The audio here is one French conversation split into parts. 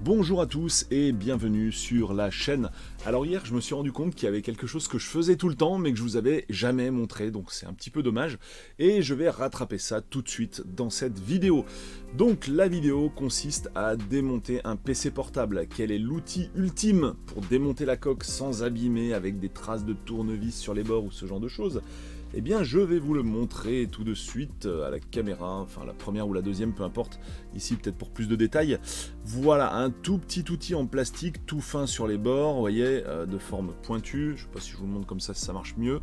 Bonjour à tous et bienvenue sur la chaîne. Alors hier je me suis rendu compte qu'il y avait quelque chose que je faisais tout le temps mais que je vous avais jamais montré, donc c'est un petit peu dommage et je vais rattraper ça tout de suite dans cette vidéo. Donc la vidéo consiste à démonter un PC portable. Quel est l'outil ultime pour démonter la coque sans abîmer avec des traces de tournevis sur les bords ou ce genre de choses? Eh bien, je vais vous le montrer tout de suite à la caméra, enfin la première ou la deuxième, peu importe, ici peut-être pour plus de détails. Voilà, un tout petit outil en plastique, tout fin sur les bords, vous voyez, de forme pointue. Je ne sais pas si je vous le montre comme ça marche mieux.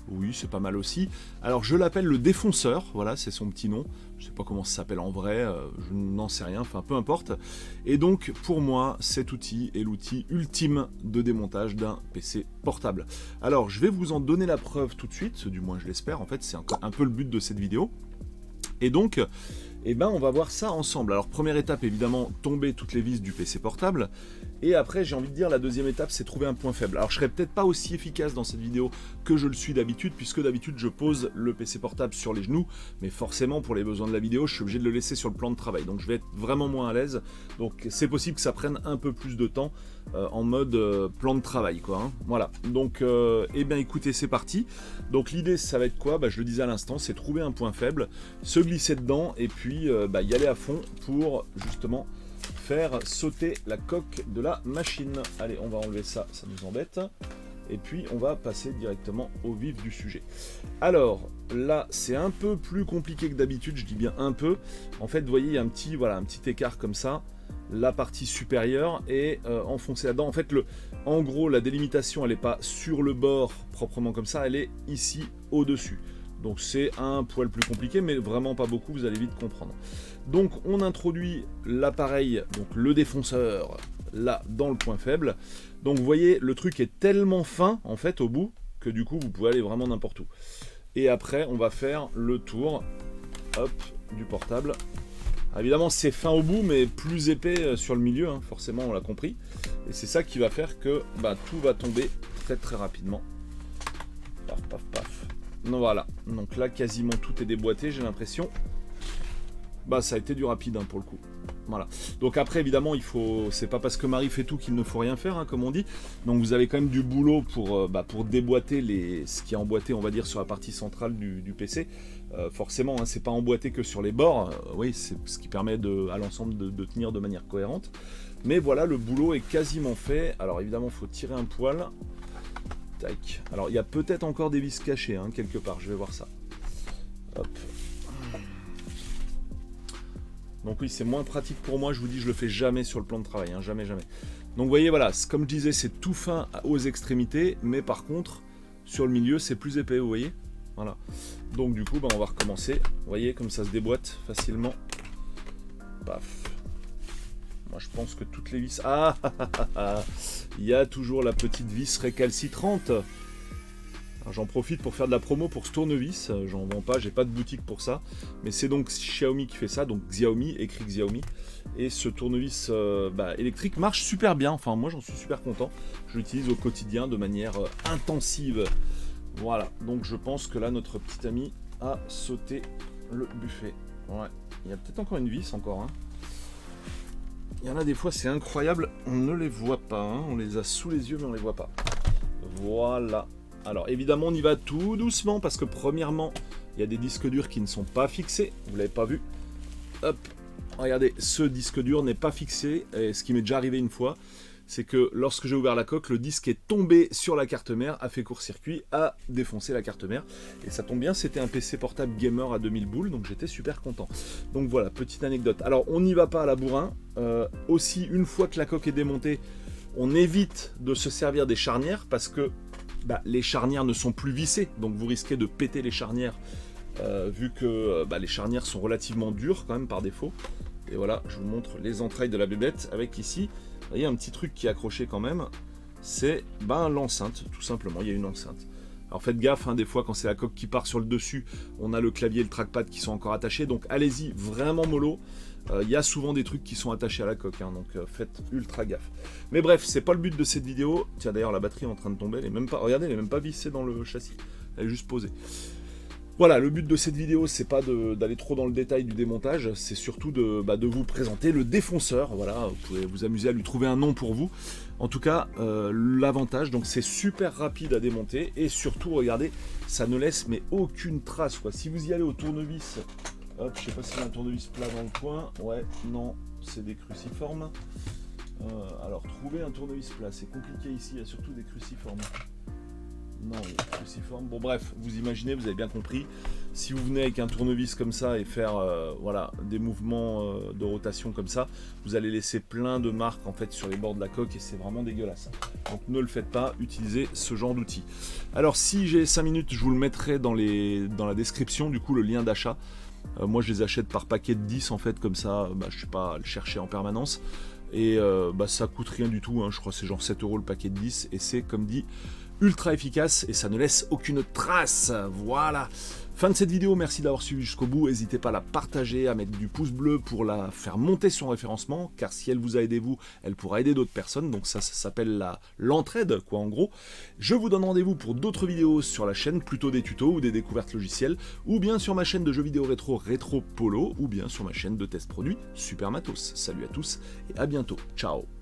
Oui, c'est pas mal aussi. Alors, je l'appelle le défonceur, voilà, c'est son petit nom. Je ne sais pas comment ça s'appelle en vrai, je n'en sais rien, enfin peu importe. Et donc, pour moi, cet outil est l'outil ultime de démontage d'un PC portable. Alors, je vais vous en donner la preuve tout de suite, du moins je l'espère, en fait, c'est un peu le but de cette vidéo. Et donc, eh ben, on va voir ça ensemble. Alors, première étape, évidemment, tomber toutes les vis du PC portable. Et après, j'ai envie de dire, la deuxième étape, c'est trouver un point faible. Alors, je serai peut-être pas aussi efficace dans cette vidéo que je le suis d'habitude, puisque d'habitude, je pose le PC portable sur les genoux. Mais forcément, pour les besoins de la vidéo, je suis obligé de le laisser sur le plan de travail. Donc, je vais être vraiment moins à l'aise. Donc, c'est possible que ça prenne un peu plus de temps en mode plan de travail, quoi. Hein. Voilà. Donc, eh bien, écoutez, c'est parti. Donc, l'idée, ça va être quoi? Je le disais à l'instant, c'est trouver un point faible, se glisser dedans et puis y aller à fond pour justement faire sauter la coque de la machine. Allez, on va enlever ça, ça nous embête. Et puis on va passer directement au vif du sujet. Alors là, c'est un peu plus compliqué que d'habitude, je dis bien un peu. En fait, vous voyez, il y a un petit écart comme ça. La partie supérieure est enfoncée là-dedans. En fait, en gros, la délimitation, elle n'est pas sur le bord proprement comme ça, elle est ici au-dessus. Donc c'est un poil plus compliqué, mais vraiment pas beaucoup, vous allez vite comprendre. Donc on introduit l'appareil, donc le défonceur, là dans le point faible. Donc vous voyez, le truc est tellement fin en fait au bout que du coup vous pouvez aller vraiment n'importe où. Et après on va faire le tour, hop, du portable. Alors, évidemment c'est fin au bout mais plus épais sur le milieu, hein, forcément on l'a compris. Et c'est ça qui va faire que tout va tomber très très rapidement. Paf paf paf. Non, voilà, donc là quasiment tout est déboîté, j'ai l'impression. Ça a été du rapide hein, pour le coup. Voilà. Donc après évidemment c'est pas parce que Marie fait tout qu'il ne faut rien faire, hein, comme on dit. Donc vous avez quand même du boulot pour déboîter ce qui est emboîté, on va dire, sur la partie centrale du PC. Forcément, hein, c'est pas emboîté que sur les bords. Oui, c'est ce qui permet à l'ensemble de tenir de manière cohérente. Mais voilà, le boulot est quasiment fait. Alors évidemment, il faut tirer un poil. Tac. Alors il y a peut-être encore des vis cachées hein, quelque part, je vais voir ça. Hop. Donc oui, c'est moins pratique pour moi, je vous dis, je le fais jamais sur le plan de travail, hein, jamais, jamais. Donc vous voyez, voilà, comme je disais, c'est tout fin aux extrémités, mais par contre, sur le milieu, c'est plus épais, vous voyez. Voilà. Donc du coup, on va recommencer. Vous voyez, comme ça se déboîte facilement. Paf. Moi, je pense que toutes les vis... Il y a toujours la petite vis récalcitrante. J'en profite pour faire de la promo pour ce tournevis. J'en vends pas, j'ai pas de boutique pour ça. Mais c'est donc Xiaomi qui fait ça, donc Xiaomi, écrit Xiaomi. Et ce tournevis électrique marche super bien. Enfin, moi, j'en suis super content. Je l'utilise au quotidien de manière intensive. Voilà, donc je pense que là, notre petit ami a sauté le buffet. Ouais, il y a peut-être encore une vis, encore, hein. Il y en a des fois, c'est incroyable, on ne les voit pas, hein. On les a sous les yeux, mais on ne les voit pas. Voilà. Alors, évidemment, on y va tout doucement, parce que premièrement, il y a des disques durs qui ne sont pas fixés, vous ne l'avez pas vu. Hop, regardez, ce disque dur n'est pas fixé, et ce qui m'est déjà arrivé une fois, c'est que lorsque j'ai ouvert la coque, le disque est tombé sur la carte mère, a fait court-circuit, a défoncé la carte mère. Et ça tombe bien, c'était un PC portable gamer à 2000 boules, donc j'étais super content. Donc voilà, petite anecdote. Alors on n'y va pas à la bourrin. Aussi, une fois que la coque est démontée, on évite de se servir des charnières parce que les charnières ne sont plus vissées. Donc vous risquez de péter les charnières vu que les charnières sont relativement dures quand même par défaut. Et voilà, je vous montre les entrailles de la bébête avec ici. Vous voyez un petit truc qui est accroché quand même, c'est l'enceinte, tout simplement, il y a une enceinte. Alors faites gaffe, hein, des fois quand c'est la coque qui part sur le dessus, on a le clavier et le trackpad qui sont encore attachés, donc allez-y vraiment mollo. Il y a souvent des trucs qui sont attachés à la coque, hein, donc faites ultra gaffe. Mais bref, c'est pas le but de cette vidéo. Tiens, d'ailleurs la batterie est en train de tomber, regardez, elle est même pas vissée dans le châssis, elle est juste posée. Voilà, le but de cette vidéo, c'est pas d'aller trop dans le détail du démontage, c'est surtout de vous présenter le défonceur. Voilà, vous pouvez vous amuser à lui trouver un nom pour vous. En tout cas, l'avantage, donc c'est super rapide à démonter et surtout, regardez, ça ne laisse mais aucune trace, quoi. Si vous y allez au tournevis, hop, je sais pas s'il y a un tournevis plat dans le coin. Ouais, non, c'est des cruciformes. Alors, trouver un tournevis plat, c'est compliqué ici, il y a surtout des cruciformes. Non, cruciforme. Bon bref, vous imaginez, vous avez bien compris. Si vous venez avec un tournevis comme ça et faire voilà, des mouvements de rotation comme ça, vous allez laisser plein de marques en fait sur les bords de la coque et c'est vraiment dégueulasse. Donc ne le faites pas, utilisez ce genre d'outil. Alors si j'ai 5 minutes, je vous le mettrai dans la description, du coup le lien d'achat. Moi je les achète par paquet de 10 en fait, comme ça je ne sais pas le chercher en permanence. Et ça coûte rien du tout, hein. Je crois que c'est genre 7 € le paquet de 10 et c'est comme dit ultra efficace et ça ne laisse aucune trace. Voilà. Fin de cette vidéo, merci d'avoir suivi jusqu'au bout. N'hésitez pas à la partager, à mettre du pouce bleu pour la faire monter son référencement, car si elle vous a aidé vous, elle pourra aider d'autres personnes. Donc ça s'appelle l'entraide, quoi, en gros. Je vous donne rendez-vous pour d'autres vidéos sur la chaîne, plutôt des tutos ou des découvertes logicielles, ou bien sur ma chaîne de jeux vidéo rétro Polo, ou bien sur ma chaîne de test produits Super Matos. Salut à tous et à bientôt. Ciao.